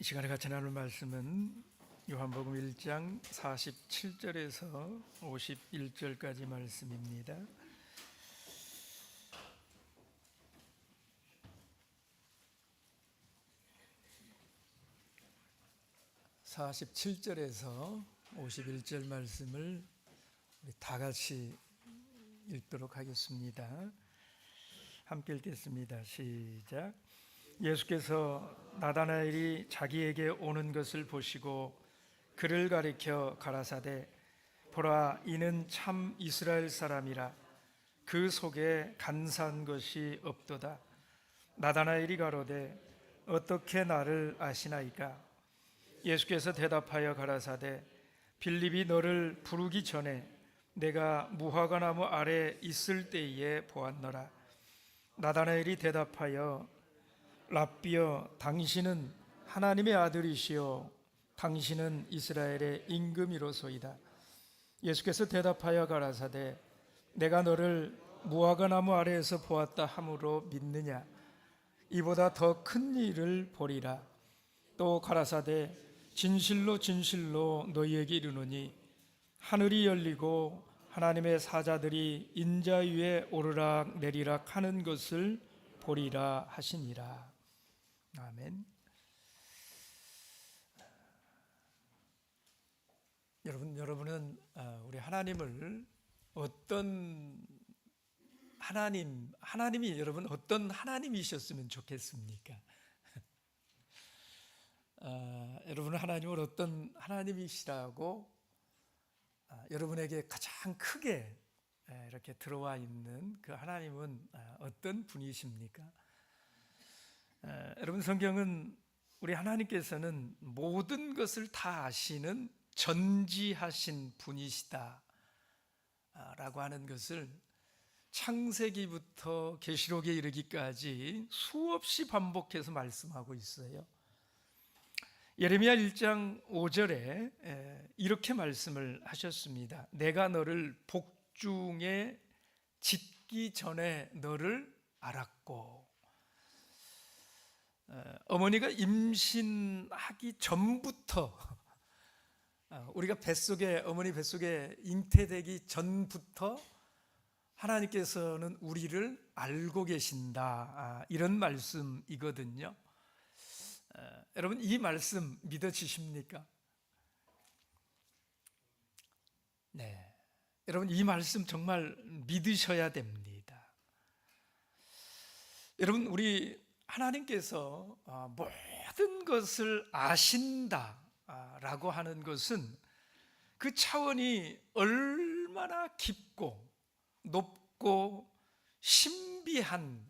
이 시간에 같이 나눌 말씀은 요한복음 1장 47절에서 51절까지 말씀입니다. 47절에서 51절 말씀을 우리 다 같이 읽도록 하겠습니다. 함께 읽겠습니다. 시작. 예수께서 나다나엘이 자기에게 오는 것을 보시고 그를 가리켜 가라사대, 보라, 이는 참 이스라엘 사람이라 그 속에 간사한 것이 없도다. 나다나엘이 가로되 어떻게 나를 아시나이까? 예수께서 대답하여 가라사대, 빌립이 너를 부르기 전에 내가 무화과나무 아래 있을 때에 보았노라. 나다나엘이 대답하여 랍비여, 당신은 하나님의 아들이시요 당신은 이스라엘의 임금이로소이다. 예수께서 대답하여 가라사대, 내가 너를 무화과나무 아래에서 보았다 함으로 믿느냐? 이보다 더 큰 일을 보리라. 또 가라사대, 진실로 진실로 너희에게 이르노니 하늘이 열리고 하나님의 사자들이 인자 위에 오르락 내리락 하는 것을 보리라 하시니라. 아멘. 여러분은 우리 하나님을 하나님이 여러분 어떤 하나님이셨으면 좋겠습니까? 여러분은 하나님을 어떤 하나님이시라고 여러분에게 가장 크게 이렇게 들어와 있는 그 하나님은 어떤 분이십니까? 여러분, 성경은 우리 하나님께서는 모든 것을 다 아시는 전지하신 분이시다 라고 하는 것을 창세기부터 계시록에 이르기까지 수없이 반복해서 말씀하고 있어요. 예레미야 1장 5절에 이렇게 말씀을 하셨습니다. 내가 너를 복중에 짓기 전에 너를 알았고, 어머니가 임신하기 전부터, 우리가 어머니 뱃속에 잉태되기 전부터 하나님께서는 우리를 알고 계신다, 이런 말씀이거든요. 여러분, 이 말씀 믿어지십니까? 네, 여러분, 이 말씀 정말 믿으셔야 됩니다. 여러분, 우리 하나님께서 모든 것을 아신다라고 하는 것은 그 차원이 얼마나 깊고 높고 신비한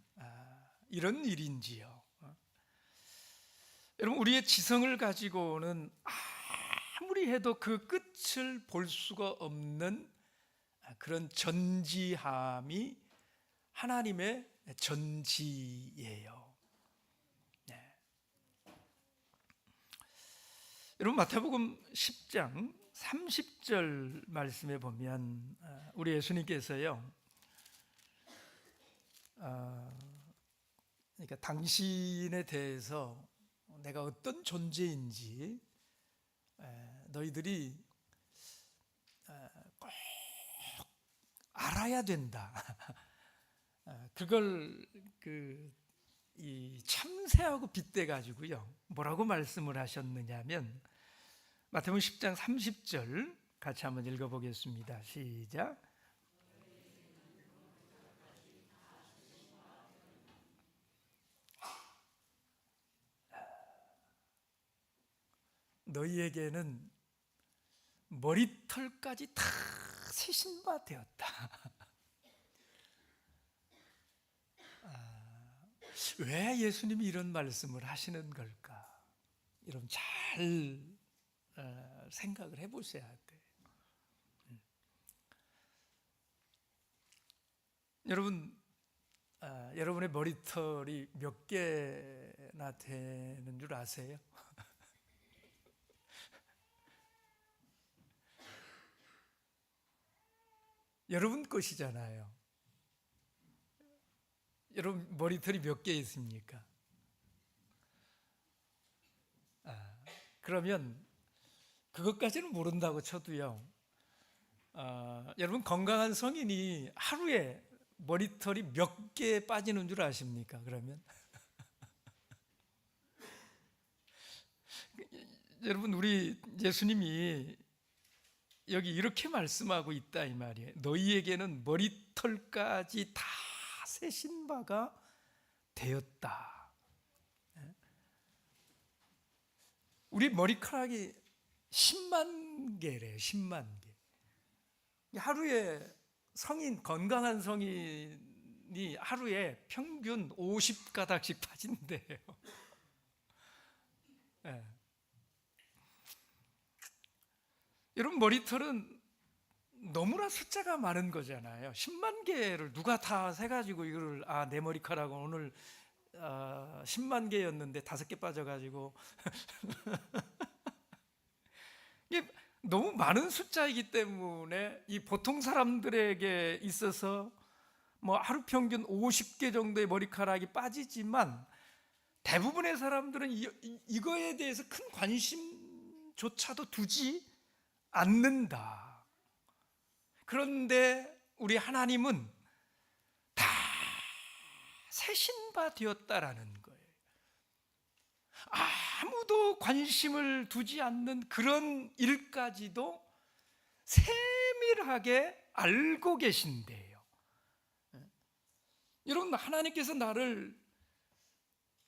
이런 일인지요. 여러분, 우리의 지성을 가지고는 아무리 해도 그 끝을 볼 수가 없는 그런 전지함이 하나님의 전지예요. 네. 여러분, 마태복음 10장 30절 말씀에 보면 우리 예수님께서요, 그러니까 당신에 대해서 내가 어떤 존재인지 너희들이 꼭 알아야 된다. 그걸 이 참새하고 빗대 가지고요, 뭐라고 말씀을 하셨느냐면 마태복음 10장 30절 같이 한번 읽어보겠습니다. 시작. 너희에게는 머리털까지 다 세신 바 되었다. 왜 예수님이 이런 말씀을 하시는 걸까? 여러분, 잘 생각을 해보셔야 돼요. 여러분, 여러분의 머리털이 몇 개나 되는 줄 아세요? 여러분 것이잖아요. 여러분 머리털이 몇 개 있습니까? 그러면 그것까지는 모른다고 쳐도요, 여러분 건강한 성인이 하루에 머리털이 몇 개 빠지는 줄 아십니까? 그러면 여러분, 우리 예수님이 여기 이렇게 말씀하고 있다 이 말이에요. 너희에게는 머리털까지 다 세신 바가 되었다. 우리 머리카락이 10만 개래요. 10만 개. 하루에 건강한 성인이 하루에 평균 50가닥씩 빠진대요. 네. 여러분, 머리털은 너무나 숫자가 많은 거잖아요. 10만 개를 누가 다 세가지고 이거를 내 머리카락은 오늘 10만 개였는데 5개 빠져가지고 이게 너무 많은 숫자이기 때문에 이 보통 사람들에게 있어서 뭐 하루 평균 50개 정도의 머리카락이 빠지지만 대부분의 사람들은 이거에 대해서 큰 관심조차도 두지 않는다. 그런데 우리 하나님은 다 세신 바 되었다라는 거예요. 아무도 관심을 두지 않는 그런 일까지도 세밀하게 알고 계신대요. 여러분, 하나님께서 나를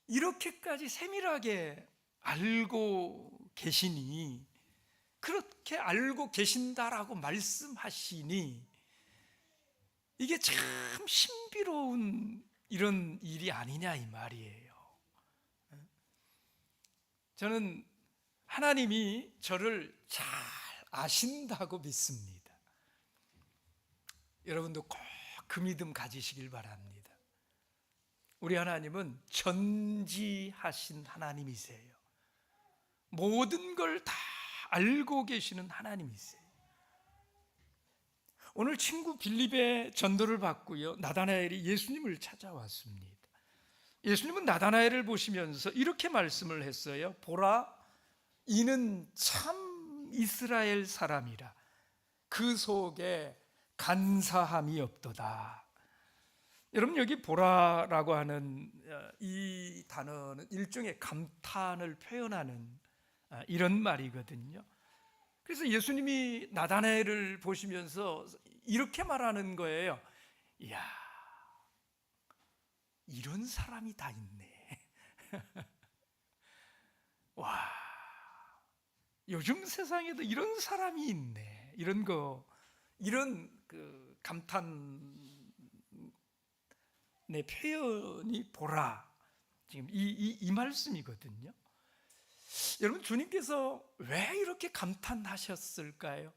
이렇게까지 세밀하게 알고 계시니, 그렇게 알고 계신다라고 말씀하시니 이게 참 신비로운 이런 일이 아니냐 이 말이에요. 저는 하나님이 저를 잘 아신다고 믿습니다. 여러분도 꼭 그 믿음 가지시길 바랍니다. 우리 하나님은 전지하신 하나님이세요. 모든 걸 다 알고 계시는 하나님이세요. 오늘 친구 빌립의 전도를 받고요, 나다나엘이 예수님을 찾아왔습니다. 예수님은 나다나엘을 보시면서 이렇게 말씀을 했어요. 보라, 이는 참 이스라엘 사람이라. 그 속에 간사함이 없도다. 여러분, 여기 보라라고 하는 이 단어는 일종의 감탄을 표현하는 이런 말이거든요. 그래서 예수님이 나다나엘을 보시면서 이렇게 말하는 거예요. 이야, 이런 사람이 다 있네. 와, 요즘 세상에도 이런 사람이 있네. 이런 그 감탄의 표현이 보라. 지금 이 말씀이거든요. 여러분, 주님께서 왜 이렇게 감탄하셨을까요?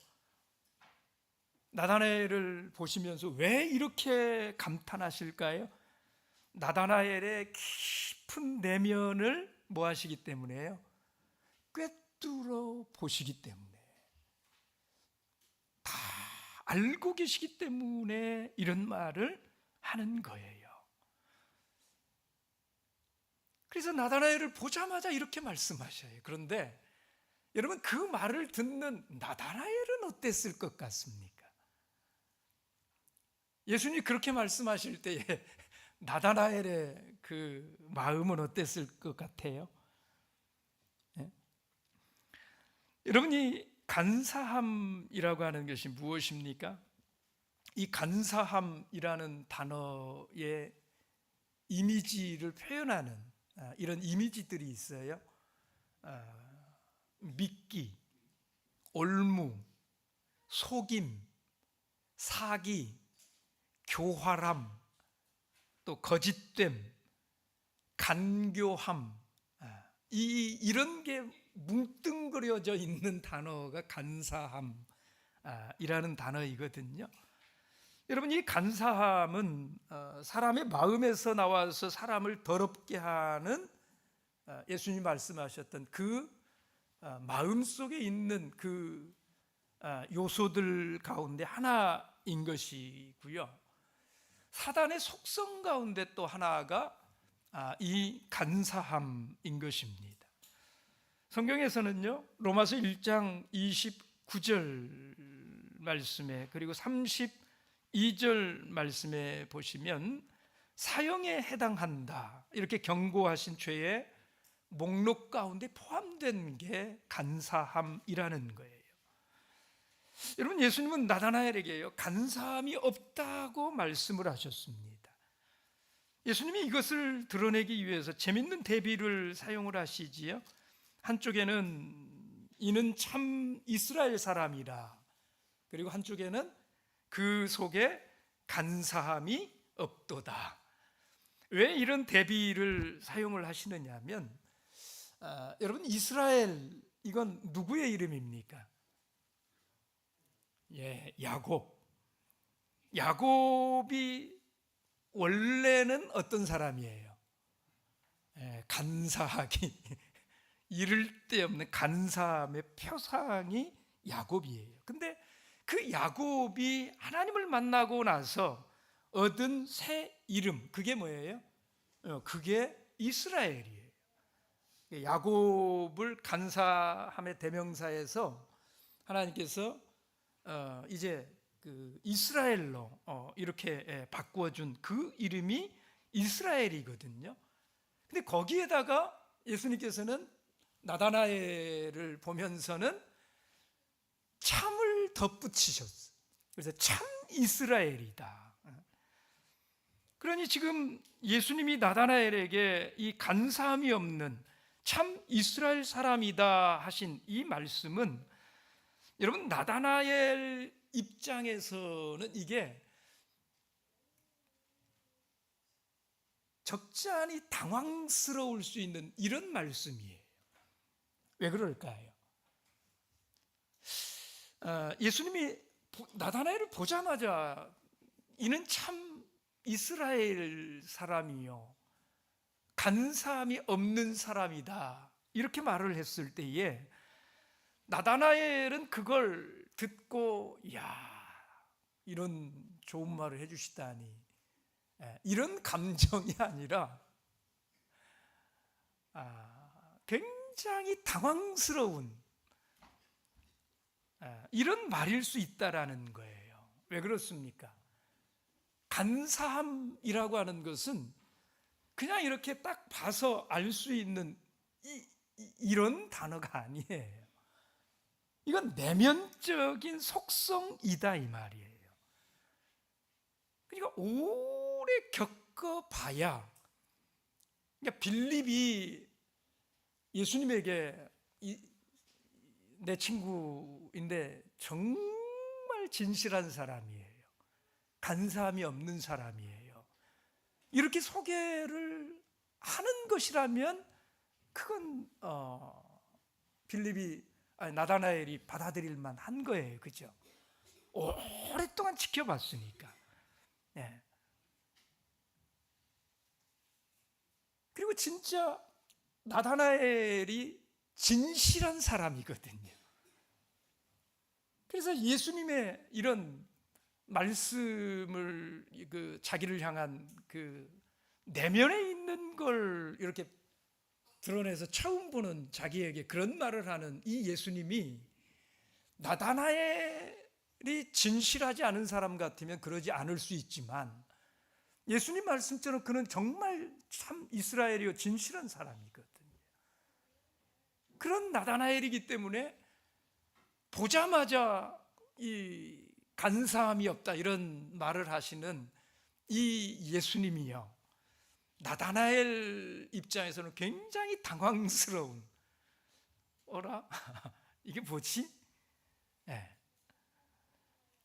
나다나엘을 보시면서 왜 이렇게 감탄하실까요? 나다나엘의 깊은 내면을 뭐 하시기 때문에요? 꿰뚫어 보시기 때문에, 다 알고 계시기 때문에 이런 말을 하는 거예요. 그래서 나다나엘을 보자마자 이렇게 말씀하셔요. 그런데 여러분, 그 말을 듣는 나다나엘은 어땠을 것 같습니까? 예수님이 그렇게 말씀하실 때에 나다나엘의 그 마음은 어땠을 것 같아요? 네? 여러분, 이 간사함이라고 하는 것이 무엇입니까? 이 간사함이라는 단어의 이미지를 표현하는 이런 이미지들이 있어요. 믿기, 올무, 속임, 사기, 교활함, 또 거짓됨, 간교함, 이런 게 뭉뚱그려져 있는 단어가 간사함이라는 단어이거든요. 여러분, 이 간사함은 사람의 마음에서 나와서 사람을 더럽게 하는, 예수님이 말씀하셨던 그 마음 속에 있는 그 요소들 가운데 하나인 것이고요. 사단의 속성 가운데 또 하나가 이 간사함인 것입니다. 성경에서는요, 로마서 1장 29절 말씀에 그리고 32절 말씀에 보시면 사형에 해당한다 이렇게 경고하신 죄의 목록 가운데 포함된 게 간사함이라는 거예요. 여러분, 예수님은 나다나엘에게요 간사함이 없다고 말씀을 하셨습니다. 예수님이 이것을 드러내기 위해서 재밌는 대비를 사용을 하시지요. 한쪽에는 이는 참 이스라엘 사람이라, 그리고 한쪽에는 그 속에 간사함이 없도다. 왜 이런 대비를 사용을 하시느냐 하면, 여러분, 이스라엘 이건 누구의 이름입니까? 야곱. 야곱이 원래는 어떤 사람이에요? 간사하기, 이를 데 없는 간사함의 표상이 야곱이에요. 근데 그 야곱이 하나님을 만나고 나서 얻은 새 이름, 그게 뭐예요? 그게 이스라엘이에요. 야곱을 간사함의 대명사에서 하나님께서 이제 그 이스라엘로 이렇게 바꾸어준 그 이름이 이스라엘이거든요. 근데 거기에다가 예수님께서는 나다나엘을 보면서는 참을 덧붙이셨어요. 그래서 참 이스라엘이다. 그러니 지금 예수님이 나다나엘에게 이 간사함이 없는 참 이스라엘 사람이다 하신 이 말씀은, 여러분, 나다나엘 입장에서는 이게 적잖이 당황스러울 수 있는 이런 말씀이에요. 왜 그럴까요? 예수님이 나다나엘을 보자마자 이는 참 이스라엘 사람이요 간사함이 없는 사람이다 이렇게 말을 했을 때에 나다나엘은 그걸 듣고, 이런 좋은 말을 해주시다니, 이런 감정이 아니라 굉장히 당황스러운 이런 말일 수 있다라는 거예요. 왜 그렇습니까? 간사함이라고 하는 것은 그냥 이렇게 딱 봐서 알 수 있는 이런 단어가 아니에요. 이건 내면적인 속성이다 이 말이에요. 그러니까 오래 겪어봐야, 그러니까 빌립이 예수님에게 내 친구인데 정말 진실한 사람이에요, 간사함이 없는 사람이에요, 이렇게 소개를 하는 것이라면 그건 빌립이 나다나엘이 받아들일 만한 거예요. 그죠? 오랫동안 지켜봤으니까. 그리고 진짜 나다나엘이 진실한 사람이거든요. 그래서 예수님의 이런 말씀을 자기를 향한 그 내면에 있는 걸 이렇게 드러내서 처음 보는 자기에게 그런 말을 하는 이 예수님이 나다나엘이 진실하지 않은 사람 같으면 그러지 않을 수 있지만, 예수님 말씀처럼 그는 정말 참 이스라엘이요 진실한 사람이거든요. 그런 나다나엘이기 때문에 보자마자 이 간사함이 없다 이런 말을 하시는 이 예수님이요, 나다나엘 입장에서는 굉장히 당황스러운, 어라? 이게 뭐지?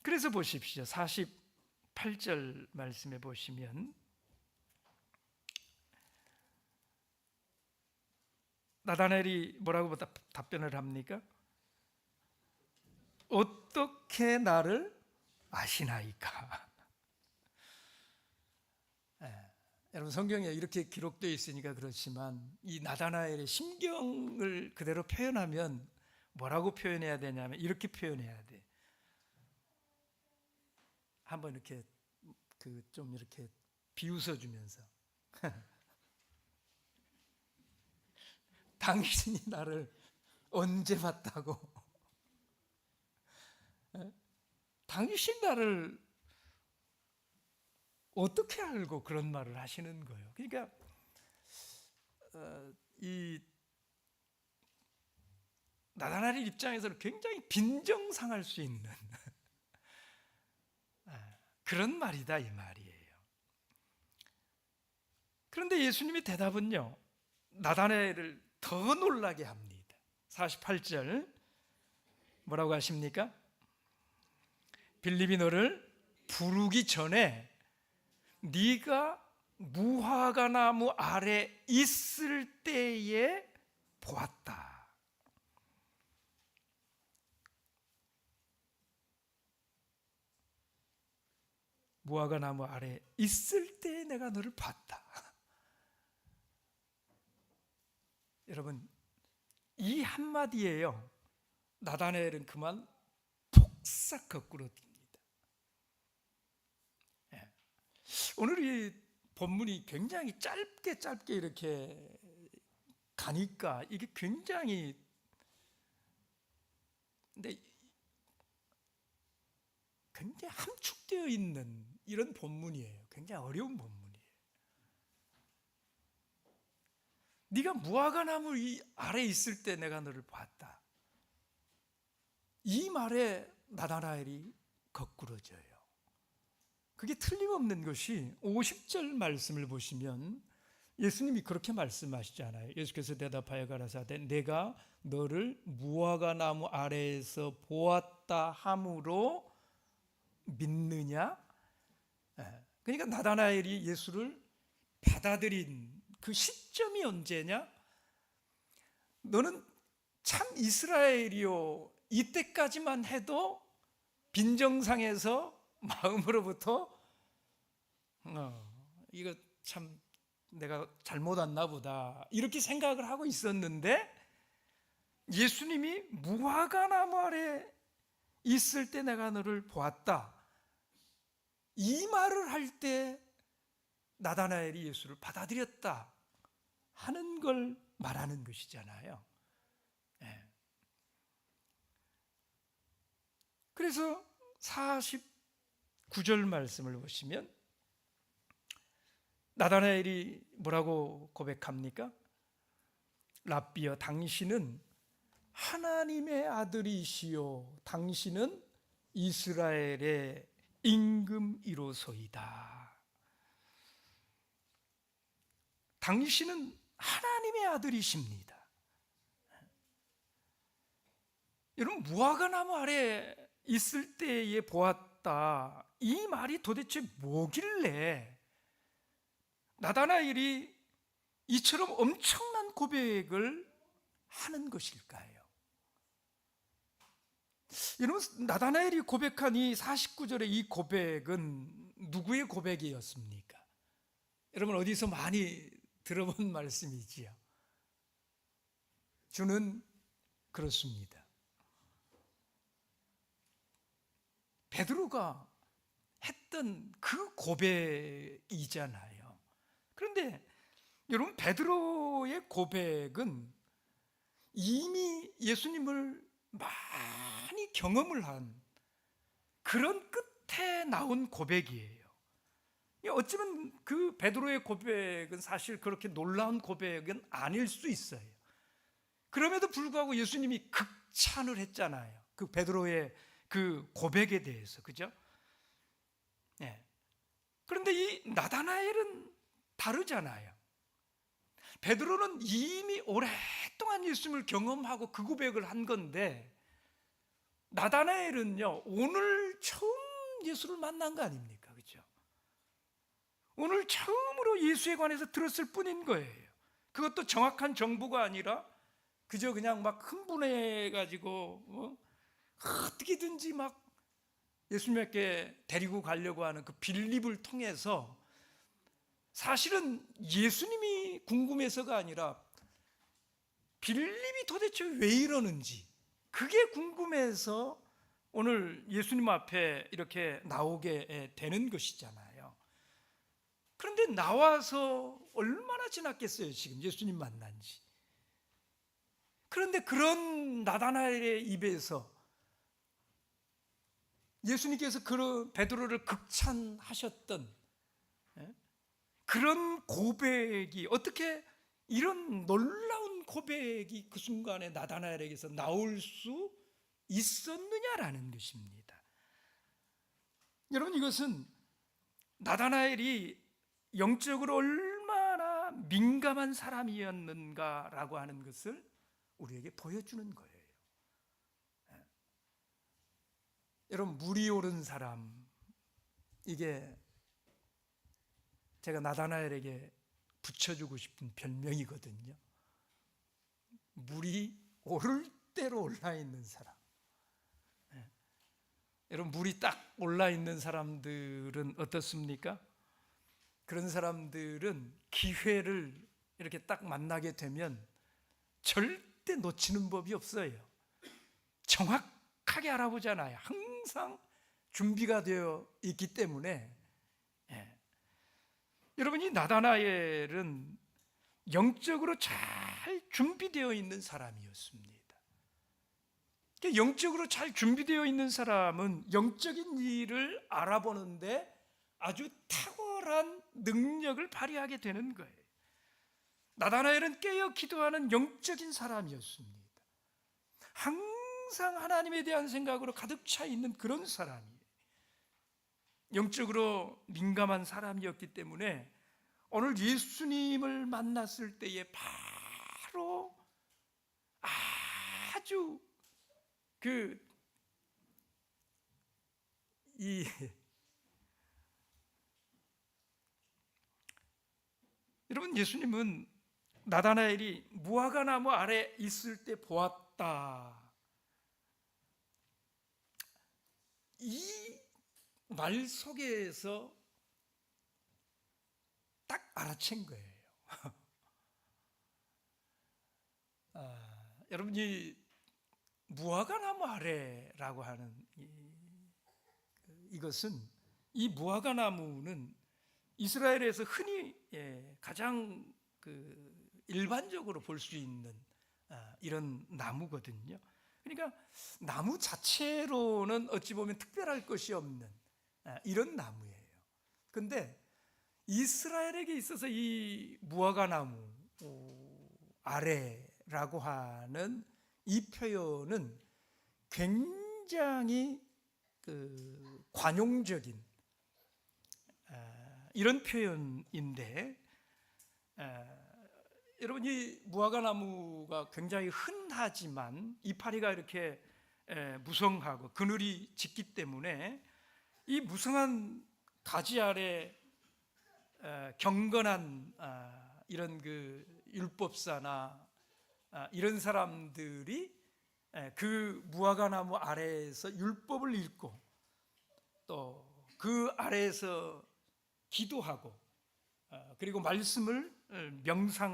그래서 보십시오. 48절 말씀에 보시면 나다나엘이 뭐라고 답변을 합니까? 어떻게 나를 아시나이까? 여러분, 성경에 이렇게 기록되어 있으니까 그렇지만 이 나다나엘의 심경을 그대로 표현하면 뭐라고 표현해야 되냐면 이렇게 표현해야 돼. 한번 이렇게 좀 이렇게 비웃어 주면서 당신이 나를 언제 봤다고? 당신 나를 어떻게 알고 그런 말을 하시는 거예요? 그러니까 이 나다나엘 입장에서는 굉장히 빈정상할 수 있는 그런 말이다 이 말이에요. 그런데 예수님의 대답은요, 나다나엘을 더 놀라게 합니다. 48절 뭐라고 하십니까? 빌립이 너를 부르기 전에 네가 무화과 나무 아래 있을 때에 보았다. 무화과 나무 아래 있을 때 내가 너를 봤다. 여러분, 이 한마디에요, 나다나엘은 그만 폭삭 거꾸로 듭니다. 오늘 이 본문이 굉장히 짧게 이렇게 가니까 이게 굉장히, 근데 굉장히 함축되어 있는 이런 본문이에요. 굉장히 어려운 본문이에요. 네가 무화과 나무 아래 있을 때 내가 너를 봤다. 이 말에 나다나엘이 거꾸러져요. 그게 틀림없는 것이 50절 말씀을 보시면 예수님이 그렇게 말씀하시잖아요. 예수께서 대답하여 가라사대 내가 너를 무화과 나무 아래에서 보았다 함으로 믿느냐? 그러니까 나다나엘이 예수를 받아들인 그 시점이 언제냐? 너는 참 이스라엘이요, 이때까지만 해도 빈정상에서 마음으로부터 이거 참 내가 잘못 왔나 보다 이렇게 생각을 하고 있었는데, 예수님이 무화과 나무 아래 있을 때 내가 너를 보았다, 이 말을 할 때 나다나엘이 예수를 받아들였다 하는 걸 말하는 것이잖아요. 그래서 49절 말씀을 보시면 나다나엘이 뭐라고 고백합니까? 랍비여 당신은 하나님의 아들이시요 당신은 이스라엘의 임금이로소이다. 당신은 하나님의 아들이십니다. 여러분, 무화과 나무 아래 있을 때에 보았다, 이 말이 도대체 뭐길래 나다나엘이 이처럼 엄청난 고백을 하는 것일까요? 여러분, 나다나엘이 고백한 이 49절의 이 고백은 누구의 고백이었습니까? 여러분, 어디서 많이 들어본 말씀이지요. 주는 그렇습니다. 베드로가 했던 그 고백이잖아요. 그런데 여러분, 베드로의 고백은 이미 예수님을 많이 경험을 한 그런 끝에 나온 고백이에요. 어쩌면 그 베드로의 고백은 사실 그렇게 놀라운 고백은 아닐 수 있어요. 그럼에도 불구하고 예수님이 극찬을 했잖아요. 그 베드로의 그 고백에 대해서, 그죠? 그런데 이 나다나엘은 다르잖아요. 베드로는 이미 오랫동안 예수님을 경험하고 그 고백을 한 건데, 나다나엘은요, 오늘 처음 예수를 만난 거 아닙니까? 그죠? 오늘 처음으로 예수에 관해서 들었을 뿐인 거예요. 그것도 정확한 정보가 아니라 그저 그냥 막 흥분해가지고 어떻게든지 막 예수님께 데리고 가려고 하는 그 빌립을 통해서, 사실은 예수님이 궁금해서가 아니라 빌립이 도대체 왜 이러는지 그게 궁금해서 오늘 예수님 앞에 이렇게 나오게 되는 것이잖아요. 그런데 나와서 얼마나 지났겠어요, 지금 예수님 만난 지. 그런데 그런 나다나엘의 입에서 예수님께서 그런 베드로를 극찬하셨던 그런 고백이 어떻게 이런 놀라운 고백이 그 순간에 나다나엘에게서 나올 수 있었느냐라는 것입니다. 여러분, 이것은 나다나엘이 영적으로 얼마나 민감한 사람이었는가라고 하는 것을 우리에게 보여주는 거예요. 여러분, 물이 오른 사람, 이게 제가 나다나엘에게 붙여주고 싶은 별명이거든요. 물이 오를 대로 올라 있는 사람. 여러분, 물이 딱 올라 있는 사람들은 어떻습니까? 그런 사람들은 기회를 이렇게 딱 만나게 되면 절대 놓치는 법이 없어요. 정확하게 알아보잖아요. 항상 준비가 되어 있기 때문에. 여러분, 이 나다나엘은 영적으로 잘 준비되어 있는 사람이었습니다. 영적으로 잘 준비되어 있는 사람은 영적인 일을 알아보는데 아주 탁월한 능력을 발휘하게 되는 거예요. 나다나엘은 깨어 기도하는 영적인 사람이었습니다. 항상 하나님에 대한 생각으로 가득 차 있는 그런 사람이에요. 영적으로 민감한 사람이었기 때문에 오늘 예수님을 만났을 때에 바로 아주 여러분, 예수님은 나다나엘이 무화과 나무 아래 있을 때 보았다, 이 말 속에서 딱 알아챈 거예요. 여러분, 이 무화과 나무 아래라고 하는 이것은, 이 무화과 나무는 이스라엘에서 흔히 가장 일반적으로 볼 수 있는 이런 나무거든요. 그러니까 나무 자체로는 어찌 보면 특별할 것이 없는 이런 나무예요. 그런데 이스라엘에게 있어서 이 무화과 나무 아래라고 하는 이 표현은 굉장히 관용적인 이런 표현인데, 여러분, 이 무화과 나무가 굉장히 흔하지만 이파리가 이렇게 무성하고 그늘이 짙기 때문에 이 무성한 가지 아래 경건한 이런 율법사나 이런 사람들이 그 무화과 나무 아래에서 율법을 읽고 또 그 아래에서 기도하고 그리고 말씀을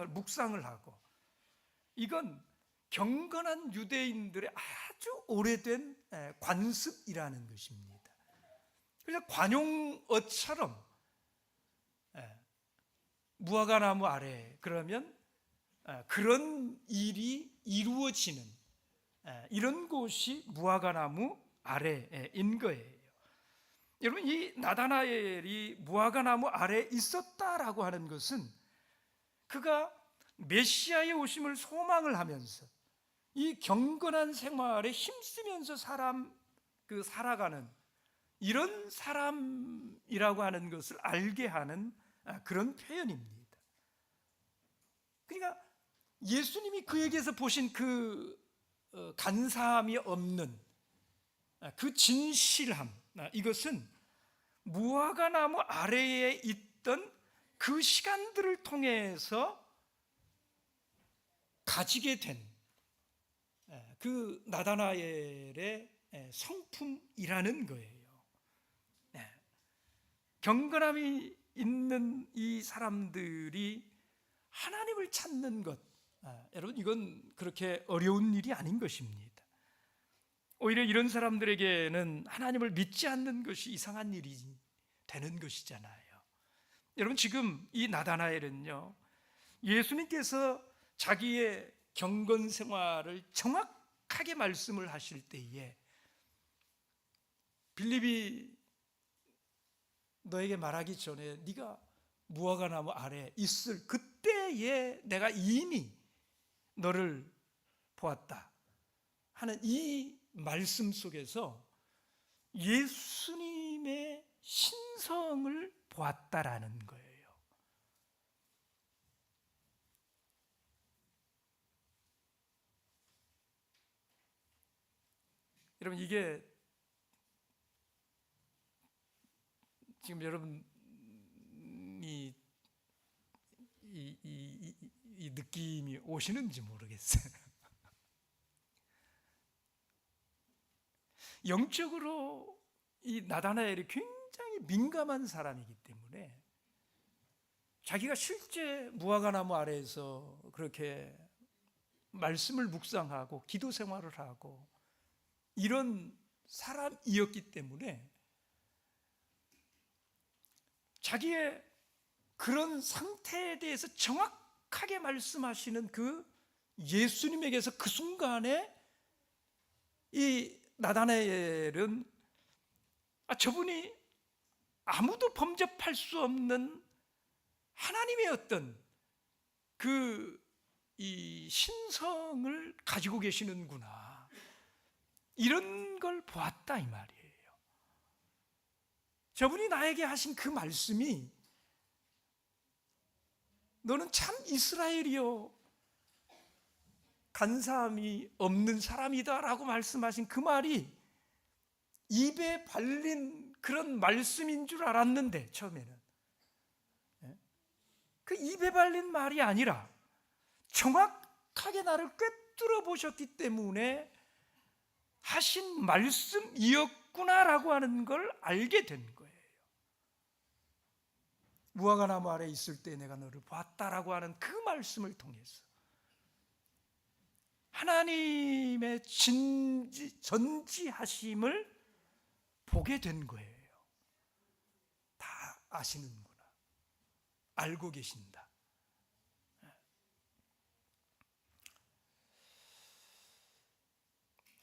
묵상을 하고, 이건 경건한 유대인들의 아주 오래된 관습이라는 것입니다. 그래서 관용어처럼 무화과 나무 아래 그러면 그런 일이 이루어지는 이런 곳이 무화과 나무 아래인 거예요. 여러분, 이 나다나엘이 무화과 나무 아래에 있었다라고 하는 것은 그가 메시아의 오심을 소망을 하면서 이 경건한 생활에 힘쓰면서 살아가는 이런 사람이라고 하는 것을 알게 하는 그런 표현입니다. 그러니까 예수님이 그에게서 보신 그 간사함이 없는 그 진실함, 이것은 무화과 나무 아래에 있던 그 시간들을 통해서 가지게 된 그 나다나엘의 성품이라는 거예요. 경건함이 있는 이 사람들이 하나님을 찾는 것, 여러분, 이건 그렇게 어려운 일이 아닌 것입니다. 오히려 이런 사람들에게는 하나님을 믿지 않는 것이 이상한 일이 되는 것이잖아요. 여러분, 지금 이 나다나엘은요, 예수님께서 자기의 경건 생활을 정확하게 말씀을 하실 때에 빌립이 너에게 말하기 전에 네가 무화과나무 아래 있을 그때에 내가 이미 너를 보았다 하는 이 말씀 속에서 예수님의 신성을 보았다라는 거예요. 여러분, 이게 지금 여러분이 이 느낌이 오시는지 모르겠어요. 영적으로 이 나다나엘이 굉장히 민감한 사람이기 때문에 자기가 실제 무화과나무 아래에서 그렇게 말씀을 묵상하고 기도 생활을 하고 이런 사람이었기 때문에 자기의 그런 상태에 대해서 정확하게 말씀하시는 그 예수님에게서 그 순간에 이 나다나엘은 저분이 아무도 범접할 수 없는 하나님의 어떤 이 신성을 가지고 계시는구나, 이런 걸 보았다 이 말이에요. 저분이 나에게 하신 그 말씀이 너는 참 이스라엘이요 간사함이 없는 사람이다 라고 말씀하신 그 말이 입에 발린 그런 말씀인 줄 알았는데, 처음에는 그 입에 발린 말이 아니라 정확하게 나를 꿰뚫어 보셨기 때문에 하신 말씀이었구나라고 하는 걸 알게 된 거예요. 무화과나무 아래 있을 때 내가 너를 봤다라고 하는 그 말씀을 통해서 하나님의 전지하심을 보게 된 거예요. 다 아시는구나, 알고 계신다.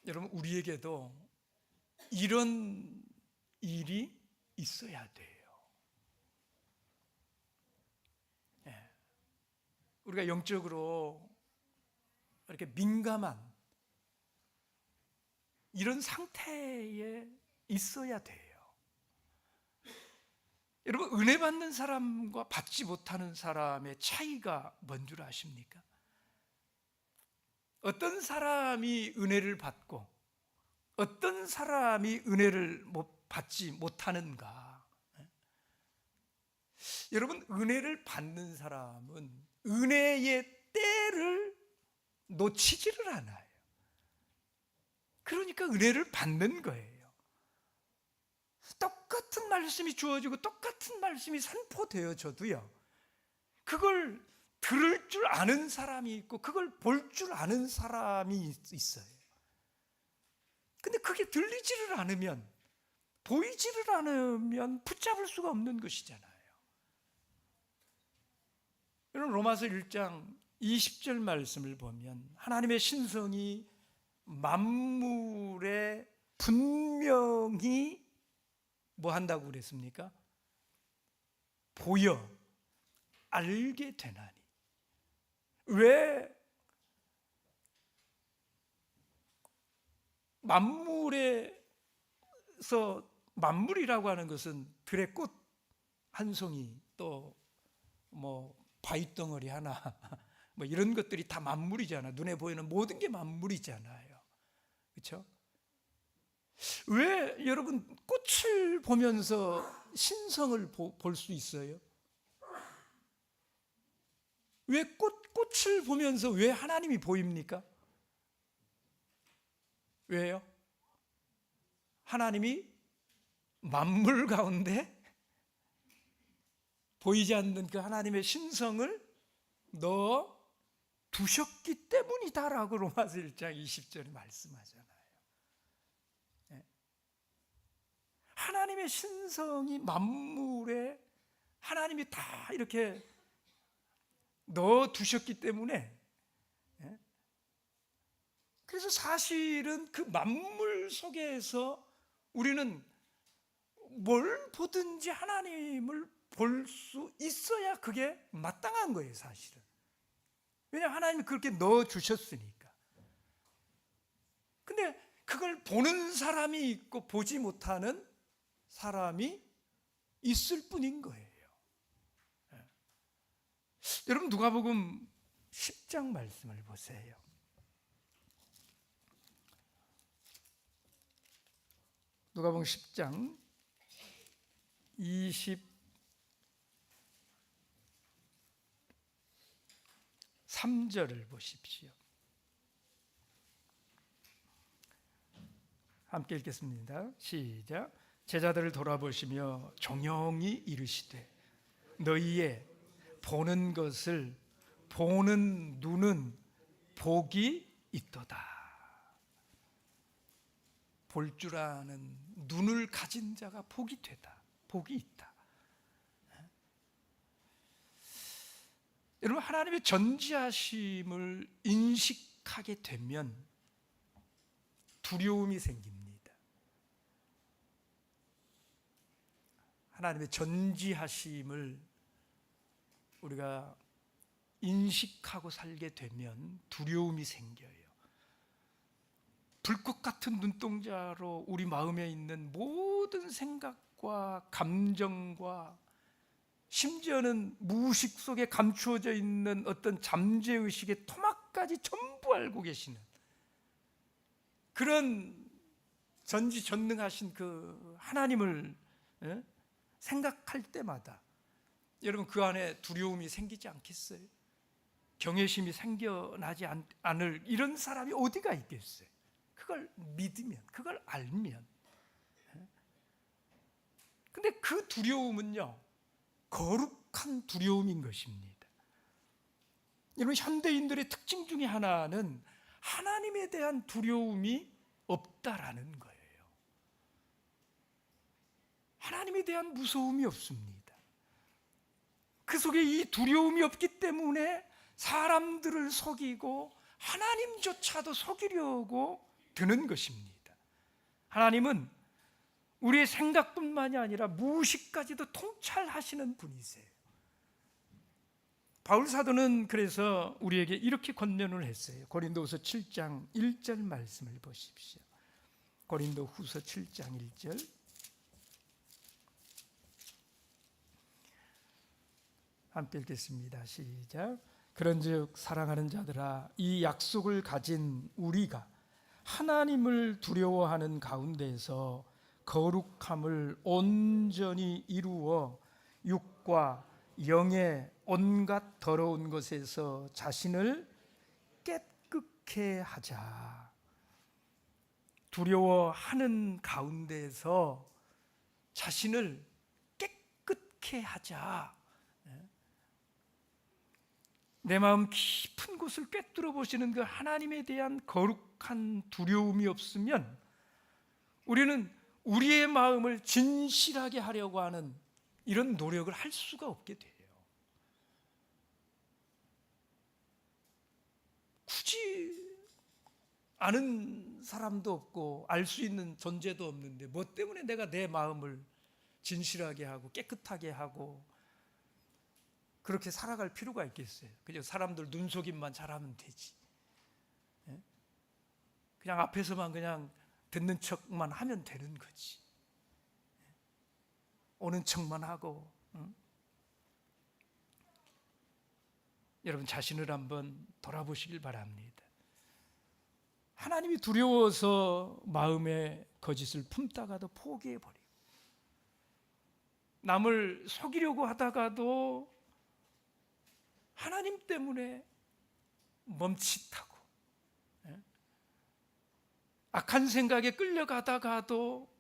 여러분, 우리에게도 이런 일이 있어야 돼요. 우리가 영적으로 이렇게 민감한 이런 상태에 있어야 돼요. 여러분, 은혜 받는 사람과 받지 못하는 사람의 차이가 뭔 줄 아십니까? 어떤 사람이 은혜를 받고 어떤 사람이 은혜를 받지 못하는가? 여러분, 은혜를 받는 사람은 은혜의 때를 놓치지를 않아요. 그러니까 은혜를 받는 거예요. 똑같은 말씀이 주어지고 똑같은 말씀이 선포되어져도요, 그걸 들을 줄 아는 사람이 있고 그걸 볼 줄 아는 사람이 있어요. 근데 그게 들리지를 않으면, 보이지를 않으면 붙잡을 수가 없는 것이잖아요. 여러분, 로마서 1장 20절 말씀을 보면 하나님의 신성이 만물에 분명히 뭐 한다고 그랬습니까? 보여 알게 되나니. 왜 만물에서, 만물이라고 하는 것은 들의 꽃 한 송이, 또 뭐 바위덩어리 하나, 뭐 이런 것들이 다 만물이잖아. 눈에 보이는 모든 게 만물이잖아요. 그렇죠? 왜 여러분 꽃을 보면서 신성을 볼 수 있어요? 왜 꽃을 보면서 왜 하나님이 보입니까? 왜요? 하나님이 만물 가운데 보이지 않는 그 하나님의 신성을 넣어 두셨기 때문이다라고 로마서 1장 20절에 말씀하잖아요. 하나님의 신성이 만물에 하나님이 다 이렇게 넣어 두셨기 때문에 그래서 사실은 그 만물 속에서 우리는 뭘 보든지 하나님을 볼 수 있어야 그게 마땅한 거예요, 사실은. 왜냐하면 하나님이 그렇게 넣어주셨으니까. 근데 그걸 보는 사람이 있고 보지 못하는 사람이 있을 뿐인 거예요. 여러분, 누가복음 10장 말씀을 보세요. 누가복음 10장 23절을 보십시오. 함께 읽겠습니다. 시작. 제자들을 돌아보시며 종영이 이르시되 너희의 보는 것을 보는 눈은 복이 있도다. 볼 줄 아는 눈을 가진 자가 복이 되다. 복이 있다. 여러분, 하나님의 전지하심을 인식하게 되면 두려움이 생깁니다. 하나님의 전지하심을 우리가 인식하고 살게 되면 두려움이 생겨요. 불꽃 같은 눈동자로 우리 마음에 있는 모든 생각과 감정과 심지어는 무의식 속에 감추어져 있는 어떤 잠재의식의 토막까지 전부 알고 계시는 그런 전지전능하신 그 하나님을 생각할 때마다 여러분, 그 안에 두려움이 생기지 않겠어요? 경외심이 생겨나지 않을 이런 사람이 어디가 있겠어요? 그걸 믿으면, 그걸 알면. 근데 그 두려움은요, 거룩한 두려움인 것입니다. 여러분, 현대인들의 특징 중에 하나는 하나님에 대한 두려움이 없다라는 거예요. 하나님에 대한 무서움이 없습니다. 그 속에 이 두려움이 없기 때문에 사람들을 속이고 하나님조차도 속이려고 드는 것입니다. 하나님은 우리의 생각뿐만이 아니라 무의식까지도 통찰하시는 분이세요. 바울 사도는 그래서 우리에게 이렇게 권면을 했어요. 고린도후서 7장 1절 말씀을 보십시오. 고린도후서 7장 1절. 함께 읽겠습니다. 시작. 그런즉 사랑하는 자들아, 이 약속을 가진 우리가 하나님을 두려워하는 가운데에서 거룩함을 온전히 이루어 육과 영의 온갖 더러운 것에서 자신을 깨끗게 하자. 두려워하는 가운데에서 자신을 깨끗게 하자. 내 마음 깊은 곳을 꿰뚫어 보시는 그 하나님에 대한 거룩한 두려움이 없으면 우리는 우리의 마음을 진실하게 하려고 하는 이런 노력을 할 수가 없게 돼요. 굳이 아는 사람도 없고 알 수 있는 존재도 없는데 뭐 때문에 내가 내 마음을 진실하게 하고 깨끗하게 하고 그렇게 살아갈 필요가 있겠어요? 그냥 사람들 눈속임만 잘하면 되지. 그냥 앞에서만 그냥 듣는 척만 하면 되는 거지. 오는 척만 하고. 여러분, 자신을 한번 돌아보시길 바랍니다. 하나님이 두려워서 마음에 거짓을 품다가도 포기해버리고, 남을 속이려고 하다가도 하나님 때문에 멈칫하고, 악한 생각에 끌려가다가도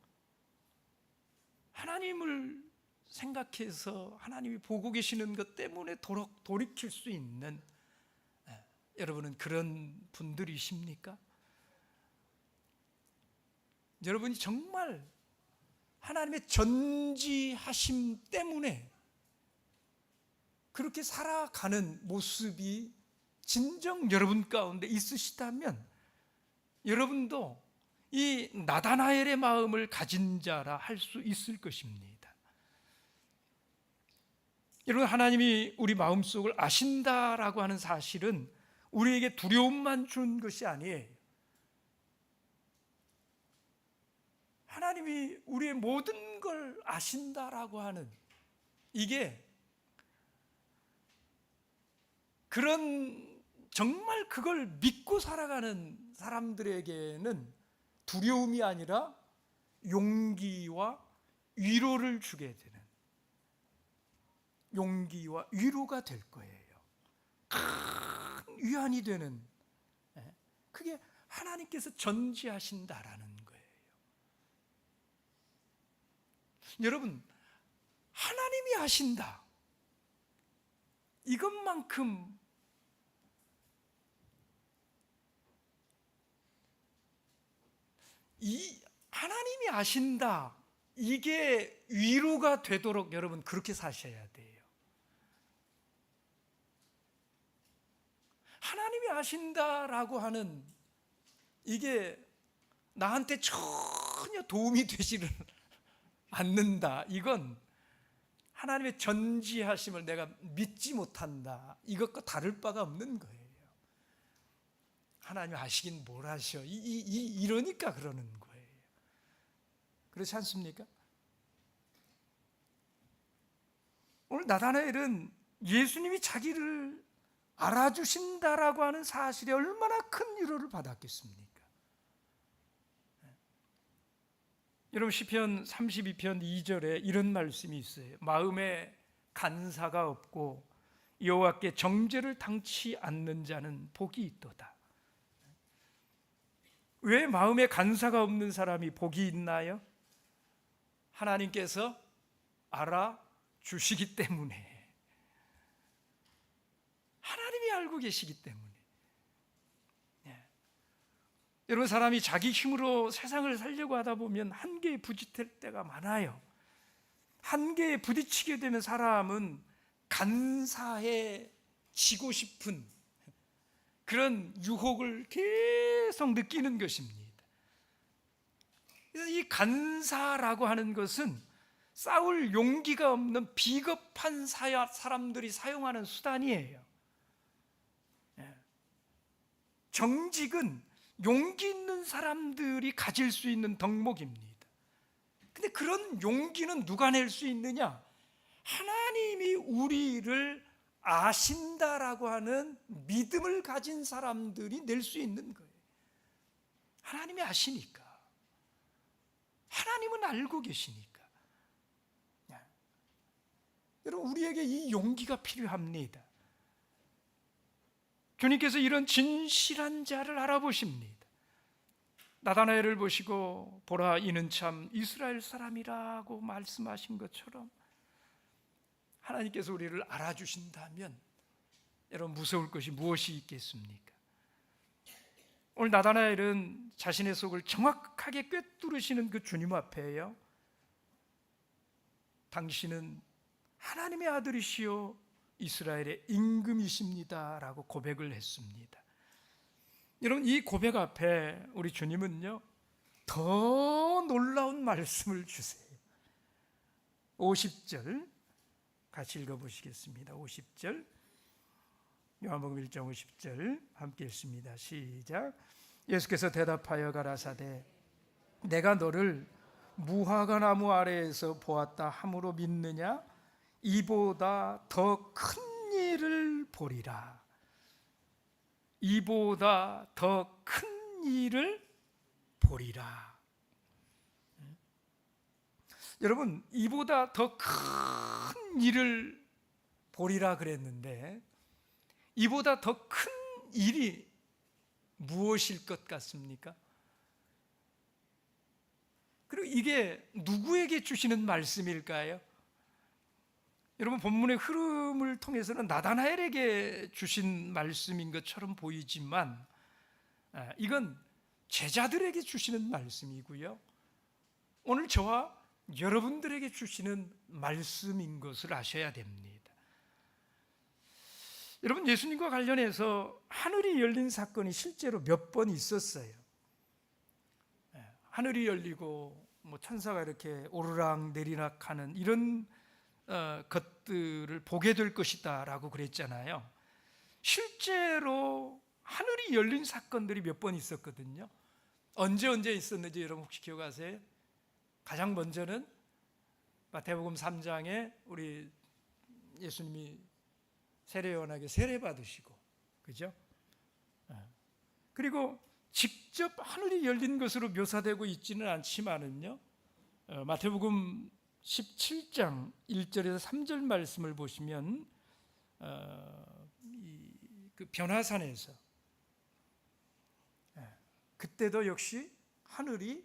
하나님을 생각해서 하나님이 보고 계시는 것 때문에 돌이킬 수 있는 여러분은 그런 분들이십니까? 여러분이 정말 하나님의 전지하심 때문에 그렇게 살아가는 모습이 진정 여러분 가운데 있으시다면 여러분도 이 나다나엘의 마음을 가진 자라 할 수 있을 것입니다. 여러분, 하나님이 우리 마음속을 아신다라고 하는 사실은 우리에게 두려움만 준 것이 아니에요. 하나님이 우리의 모든 걸 아신다라고 하는 이게 그런 정말 그걸 믿고 살아가는 사람들에게는 두려움이 아니라 용기와 위로를 주게 되는, 용기와 위로가 될 거예요. 큰 위안이 되는, 그게 하나님께서 전지하신다라는 거예요. 여러분, 하나님이 하신다, 이것만큼 이 하나님이 아신다, 이게 위로가 되도록 여러분 그렇게 사셔야 돼요. 하나님이 아신다라고 하는 이게 나한테 전혀 도움이 되지를 않는다, 이건 하나님의 전지하심을 내가 믿지 못한다, 이것과 다를 바가 없는 거예요. 하나님 아시긴 뭘 아셔, 이러니까 그러는 거예요. 그렇지 않습니까? 오늘 나다나엘은 예수님이 자기를 알아주신다라고 하는 사실에 얼마나 큰 위로를 받았겠습니까? 여러분, 시편 32편 2절에 이런 말씀이 있어요. 마음에 간사가 없고 여호와께 정죄를 당치 않는 자는 복이 있도다. 왜 마음에 간사가 없는 사람이 복이 있나요? 하나님께서 알아주시기 때문에, 하나님이 알고 계시기 때문에. 여러분, 사람이 자기 힘으로 세상을 살려고 하다 보면 한계에 부딪힐 때가 많아요. 한계에 부딪히게 되면 사람은 간사해지고 싶은 그런 유혹을 계속 느끼는 것입니다. 그래서 이 간사라고 하는 것은 싸울 용기가 없는 비겁한 사람들이 사용하는 수단이에요. 정직은 용기 있는 사람들이 가질 수 있는 덕목입니다. 근데 그런 용기는 누가 낼 수 있느냐? 하나님이 우리를 아신다라고 하는 믿음을 가진 사람들이 낼 수 있는 거예요. 하나님이 아시니까, 하나님은 알고 계시니까. 여러분, 우리에게 이 용기가 필요합니다. 주님께서 이런 진실한 자를 알아보십니다. 나다나엘을 보시고 보라, 이는 참 이스라엘 사람이라고 말씀하신 것처럼 하나님께서 우리를 알아주신다면 여러분, 무서울 것이 무엇이 있겠습니까? 오늘 나다나엘은 자신의 속을 정확하게 꿰뚫으시는 그 주님 앞에요, 당신은 하나님의 아들이시요 이스라엘의 임금이십니다 라고 고백을 했습니다. 여러분, 이 고백 앞에 우리 주님은요 더 놀라운 말씀을 주세요. 50절 같이 읽어보시겠습니다. 50절, 요한복음 1장 50절 함께 읽습니다. 시작. 예수께서 대답하여 가라사대 내가 너를 무화과나무 아래에서 보았다 함으로 믿느냐? 이보다 더 큰 일을 보리라. 이보다 더 큰 일을 보리라. 여러분, 이보다 더 큰 일을 보리라 그랬는데, 이보다 더 큰 일이 무엇일 것 같습니까? 그리고 이게 누구에게 주시는 말씀일까요? 여러분, 본문의 흐름을 통해서는 나다나엘에게 주신 말씀인 것처럼 보이지만 이건 제자들에게 주시는 말씀이고요, 오늘 저와 여러분들에게 주시는 말씀인 것을 아셔야 됩니다. 여러분, 예수님과 관련해서 하늘이 열린 사건이 실제로 몇 번 있었어요. 하늘이 열리고 뭐 천사가 이렇게 오르락 내리락 하는 이런 것들을 보게 될 것이다라고 그랬잖아요. 실제로 하늘이 열린 사건들이 몇 번 있었거든요. 언제 있었는지 여러분 혹시 기억하세요? 가장 먼저는 마태복음 3장에 우리 예수님이 세례요한에게 세례 받으시고, 그죠? 그리고 직접 하늘이 열린 것으로 묘사되고 있지는 않지만은요, 마태복음 17장 1절에서 3절 말씀을 보시면 그 변화산에서 그때도 역시 하늘이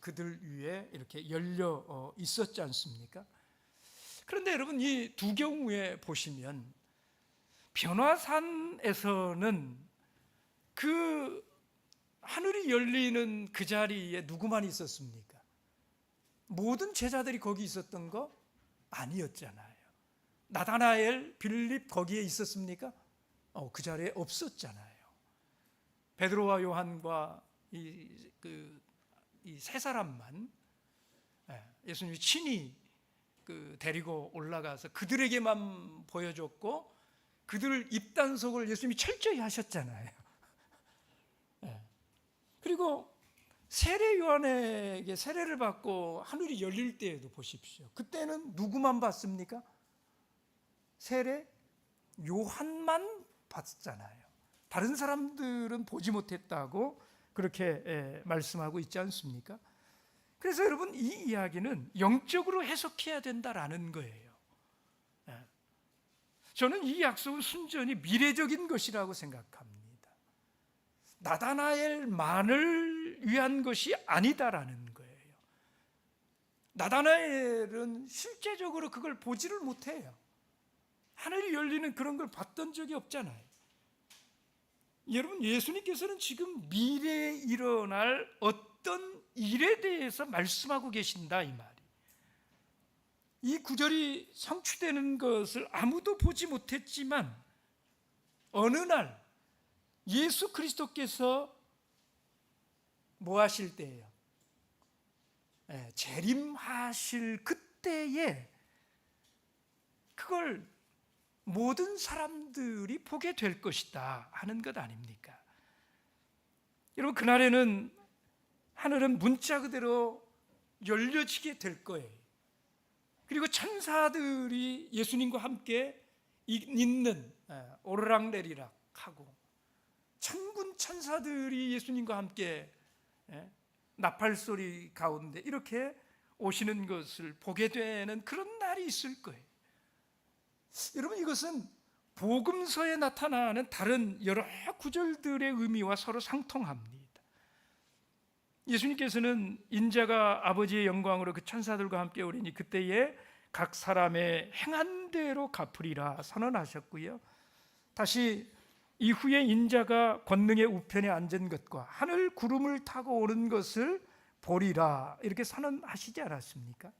그들 위에 이렇게 열려 있었지 않습니까? 그런데 여러분, 이 두 경우에 보시면 변화산에서는 그 하늘이 열리는 그 자리에 누구만 있었습니까? 모든 제자들이 거기 있었던 거 아니었잖아요. 나다나엘, 빌립 거기에 있었습니까? 그 자리에 없었잖아요. 베드로와 요한과 이 세 사람만 예수님이 친히 데리고 올라가서 그들에게만 보여줬고, 그들 입단속을 예수님이 철저히 하셨잖아요. 그리고 세례 요한에게 세례를 받고 하늘이 열릴 때에도 보십시오. 그때는 누구만 봤습니까? 세례 요한만 봤잖아요. 다른 사람들은 보지 못했다고 그렇게 말씀하고 있지 않습니까? 그래서 여러분, 이 이야기는 영적으로 해석해야 된다라는 거예요. 저는 이 약속은 순전히 미래적인 것이라고 생각합니다. 나다나엘만을 위한 것이 아니다라는 거예요. 나다나엘은 실제적으로 그걸 보지를 못해요. 하늘이 열리는 그런 걸 봤던 적이 없잖아요. 여러분, 예수님께서는 지금 미래에 일어날 어떤 일에 대해서 말씀하고 계신다, 이 말이. 이 구절이 성취되는 것을 아무도 보지 못했지만 어느 날 예수 그리스도께서 뭐 하실 때예요? 재림하실 그때에 그걸 모든 사람들이 보게 될 것이다 하는 것 아닙니까? 여러분, 그날에는 하늘은 문자 그대로 열려지게 될 거예요. 그리고 천사들이 예수님과 함께 있는 오르락내리락 하고, 천군 천사들이 예수님과 함께 나팔소리 가운데 이렇게 오시는 것을 보게 되는 그런 날이 있을 거예요. 여러분, 이것은 복음서에 나타나는 다른 여러 구절들의 의미와 서로 상통합니다. 예수님께서는 인자가 아버지의 영광으로 그 천사들과 함께 오리니 그때에 각 사람의 행한 대로 갚으리라 선언하셨고요. 다시 이후에 인자가 권능의 우편에 앉은 것과 하늘 구름을 타고 오는 것을 보리라 이렇게 선언하시지 않았습니까?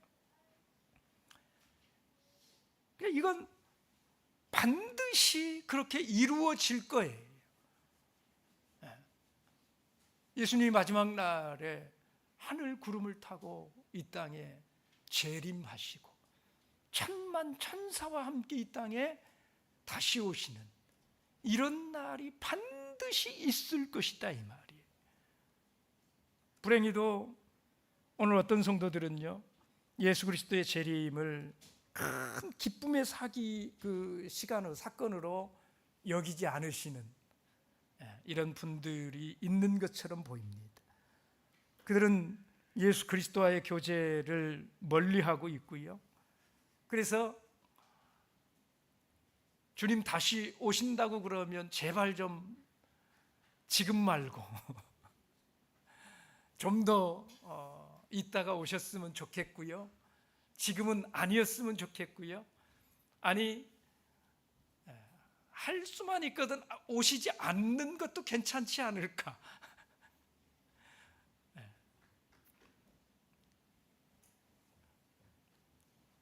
이건 반드시 그렇게 이루어질 거예요. 예수님이 마지막 날에 하늘 구름을 타고 이 땅에 재림하시고 천만 천사와 함께 이 땅에 다시 오시는 이런 날이 반드시 있을 것이다, 이 말이에요. 불행히도 오늘 어떤 성도들은요, 예수 그리스도의 재림을 큰 기쁨의 시간으로, 사건으로 여기지 않으시는 이런 분들이 있는 것처럼 보입니다. 그들은 예수 그리스도와의 교제를 멀리하고 있고요. 그래서 주님 다시 오신다고 그러면 제발 좀 지금 말고 좀 더 있다가 오셨으면 좋겠고요. 지금은 아니었으면 좋겠고요. 아니, 할 수만 있거든 오시지 않는 것도 괜찮지 않을까.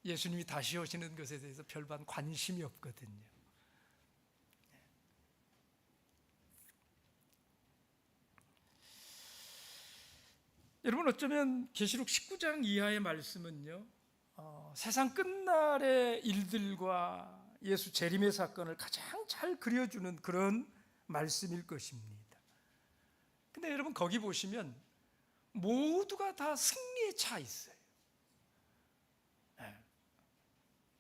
예수님이 다시 오시는 것에 대해서 별반 관심이 없거든요. 여러분, 어쩌면 계시록 19장 이하의 말씀은요, 세상 끝날의 일들과 예수 재림의 사건을 가장 잘 그려주는 그런 말씀일 것입니다. 근데 여러분, 거기 보시면 모두가 다 승리에 차 있어요.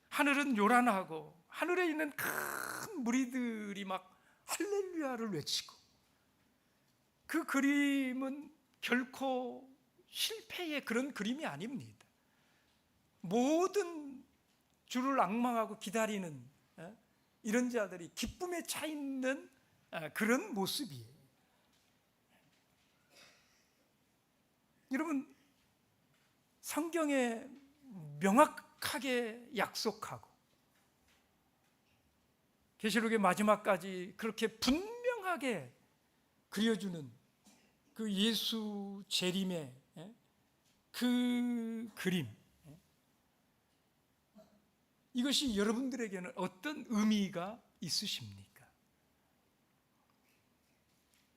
하늘은 요란하고 하늘에 있는 큰 무리들이 막 할렐루야를 외치고, 그 그림은 결코 실패의 그런 그림이 아닙니다. 모든 주를 앙망하고 기다리는 이런 자들이 기쁨에 차 있는 그런 모습이에요. 여러분, 성경에 명확하게 약속하고 계시록의 마지막까지 그렇게 분명하게 그려주는 그 예수 재림의 그 그림, 이것이 여러분들에게는 어떤 의미가 있으십니까?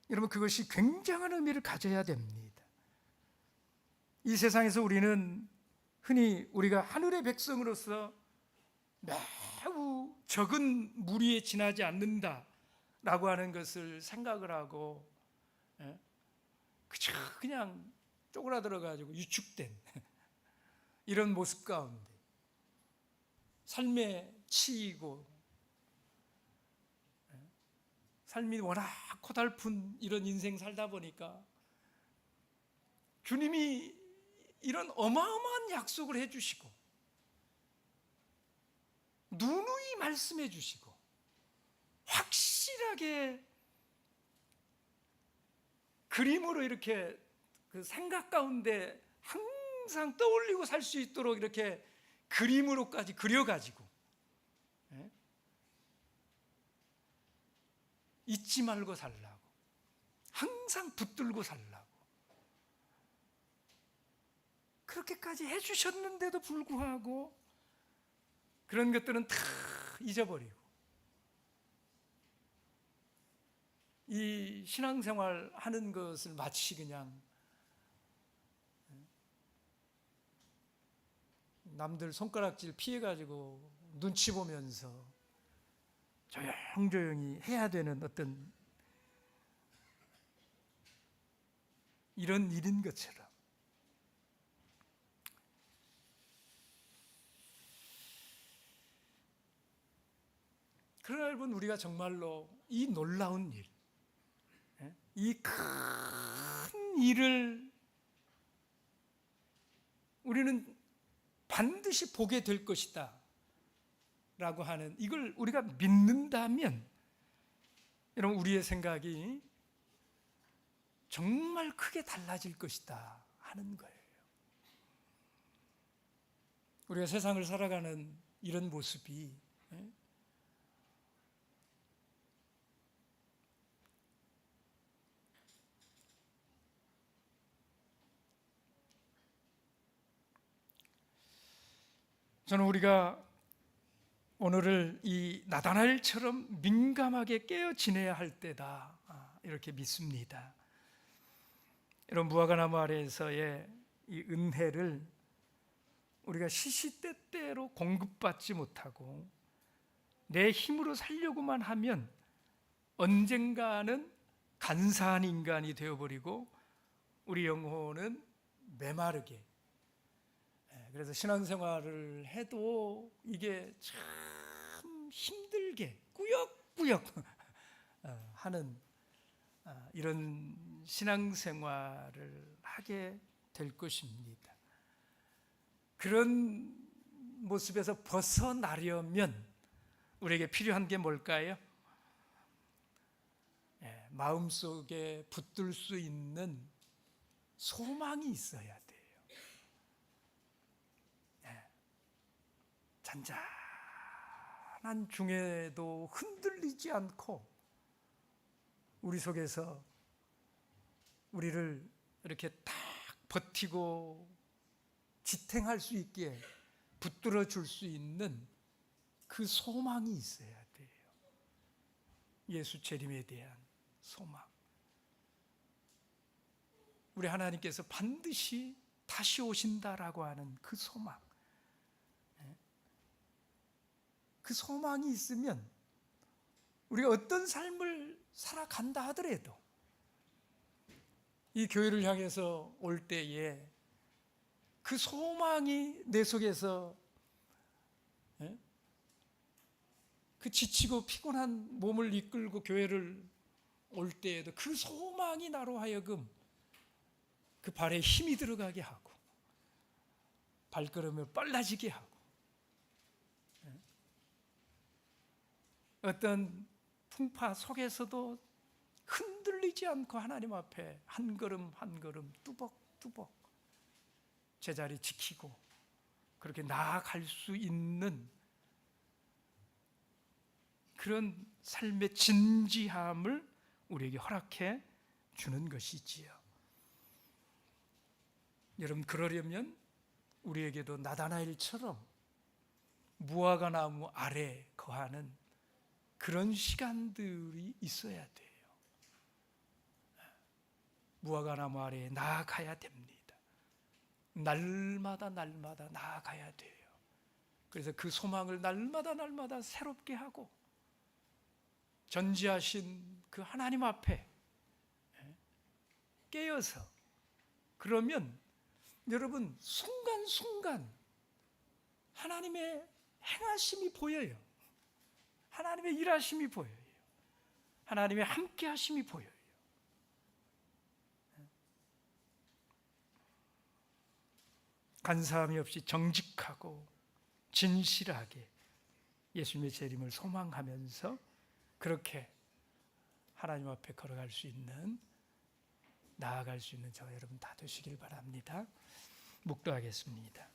여러분, 그것이 굉장한 의미를 가져야 됩니다. 이 세상에서 우리는 흔히 우리가 하늘의 백성으로서 매우 적은 무리에 지나지 않는다라고 하는 것을 생각을 하고, 그냥 쪼그라들어가지고 유축된 이런 모습 가운데 삶에 치이고, 삶이 워낙 고달픈 이런 인생 살다 보니까 주님이 이런 어마어마한 약속을 해주시고 누누이 말씀해 주시고 확실하게 그림으로 이렇게 그 생각 가운데 항상 떠올리고 살 수 있도록 이렇게 그림으로까지 그려가지고 잊지 말고 살라고, 항상 붙들고 살라고 그렇게까지 해주셨는데도 불구하고 그런 것들은 다 잊어버리고 이 신앙생활 하는 것을 마치 그냥 남들 손가락질 피해가지고 눈치 보면서 조용조용히 해야 되는 어떤 이런 일인 것처럼, 그러나 여러분, 우리가 정말로 이 놀라운 일, 이 큰 일을 우리는 반드시 보게 될 것이다 라고 하는 이걸 우리가 믿는다면, 여러분, 우리의 생각이 정말 크게 달라질 것이다 하는 거예요. 우리가 세상을 살아가는 이런 모습이 저는 우리가 오늘을 이 나다나엘처럼 민감하게 깨어 지내야 할 때다 이렇게 믿습니다. 이런 무화과나무 아래에서의 이 은혜를 우리가 시시때때로 공급받지 못하고 내 힘으로 살려고만 하면 언젠가는 간사한 인간이 되어버리고 우리 영혼은 메마르게, 그래서 신앙생활을 해도 이게 참 힘들게 꾸역꾸역 하는 이런 신앙생활을 하게 될 것입니다. 그런 모습에서 벗어나려면 우리에게 필요한 게 뭘까요? 마음속에 붙들 수 있는 소망이 있어야 돼요. 잔잔한 중에도 흔들리지 않고 우리 속에서 우리를 이렇게 딱 버티고 지탱할 수 있게 붙들어 줄 수 있는 그 소망이 있어야 돼요. 예수 재림에 대한 소망. 우리 하나님께서 반드시 다시 오신다라고 하는 그 소망, 그 소망이 있으면 우리가 어떤 삶을 살아간다 하더라도 이 교회를 향해서 올 때에 그 소망이 내 속에서 그 지치고 피곤한 몸을 이끌고 교회를 올 때에도 그 소망이 나로 하여금 그 발에 힘이 들어가게 하고 발걸음을 빨라지게 하고 어떤 풍파 속에서도 흔들리지 않고 하나님 앞에 한 걸음 한 걸음 뚜벅뚜벅 제자리 지키고 그렇게 나아갈 수 있는 그런 삶의 진지함을 우리에게 허락해 주는 것이지요. 여러분, 그러려면 우리에게도 나다나엘처럼 무화과 나무 아래 거하는 그런 시간들이 있어야 돼요. 무화과 나무 아래에 나아가야 됩니다. 날마다 나아가야 돼요. 그래서 그 소망을 날마다 새롭게 하고 전지하신 그 하나님 앞에 깨어서, 그러면 여러분 순간순간 하나님의 행하심이 보여요. 하나님의 일하심이 보여요. 하나님의 함께하심이 보여요. 간사함이 없이 정직하고 진실하게 예수님의 재림을 소망하면서 그렇게 하나님 앞에 걸어갈 수 있는, 나아갈 수 있는 저와 여러분 다 되시길 바랍니다. 묵도하겠습니다.